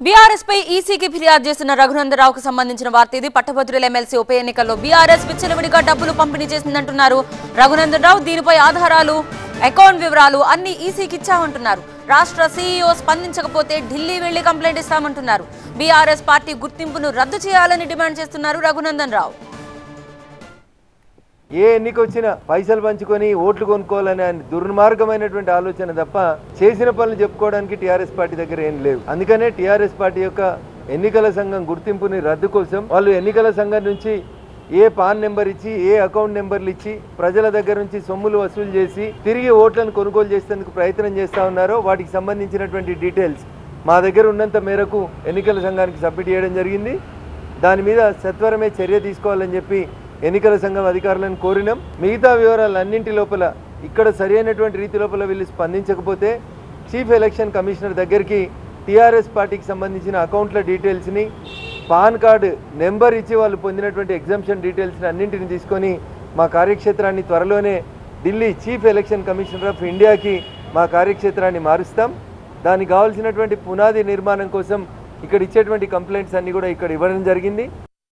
BRS పై ఈసీకి ఫిర్యాదు చేసిన రఘునందరావుకు సంబంధించిన వార్త ఇది. పట్టభద్రుల ఎమ్మెల్సీ ఉప ఎన్నికల్లో బీఆర్ఎస్ విచ్చలవిడిగా డబ్బులు పంపిణీ చేసిందంటున్నారు రఘునందరావు. దీనిపై ఆధారాలు, అకౌంట్ వివరాలు అన్ని ఈసీకి ఇచ్చామంటున్నారు. రాష్ట్ర సీఈఓ స్పందించకపోతే ఢిల్లీ వెళ్లి కంప్లైంట్ ఇస్తామంటున్నారు. బీఆర్ఎస్ పార్టీ గుర్తింపును రద్దు చేయాలని డిమాండ్ చేస్తున్నారు రఘునందరావు. ఏ ఎన్నిక వచ్చినా పైసలు పంచుకొని ఓట్లు కొనుక్కోవాలనే దుర్మార్గమైనటువంటి ఆలోచన తప్ప చేసిన పనులు చెప్పుకోవడానికి టీఆర్ఎస్ పార్టీ దగ్గర ఏం లేవు. అందుకనే టీఆర్ఎస్ పార్టీ యొక్క ఎన్నికల సంఘం గుర్తింపుని రద్దు కోసం వాళ్ళు ఎన్నికల సంఘం నుంచి ఏ పాన్ నెంబర్ ఇచ్చి, ఏ అకౌంట్ నెంబర్లు ఇచ్చి ప్రజల దగ్గర నుంచి సొమ్ములు వసూలు చేసి తిరిగి ఓట్లను కొనుగోలు చేసేందుకు ప్రయత్నం చేస్తూ ఉన్నారో వాటికి సంబంధించినటువంటి డీటెయిల్స్ మా దగ్గర ఉన్నంత మేరకు ఎన్నికల సంఘానికి సబ్మిట్ చేయడం జరిగింది. దాని మీద సత్వరమే చర్య తీసుకోవాలని చెప్పి ఎన్నికల సంఘం అధికారులను కోరినాం. మిగతా వివరాలన్నింటి లోపల ఇక్కడ సరైనటువంటి రీతి లోపల వీళ్ళు స్పందించకపోతే చీఫ్ ఎలక్షన్ కమిషనర్ దగ్గరికి టీఆర్ఎస్ పార్టీకి సంబంధించిన అకౌంట్ల డీటెయిల్స్ని, పాన్ కార్డు నెంబర్ ఇచ్చి వాళ్ళు పొందినటువంటి ఎగ్జామ్షన్ డీటెయిల్స్ని అన్నింటిని తీసుకొని మా కార్యక్షేత్రాన్ని త్వరలోనే Delhi chief election commissioner of ఇండియాకి మా కార్యక్షేత్రాన్ని మారుస్తాం. దానికి కావాల్సినటువంటి పునాది నిర్మాణం కోసం ఇక్కడ ఇచ్చేటువంటి కంప్లైంట్స్ అన్నీ కూడా ఇక్కడ ఇవ్వడం జరిగింది.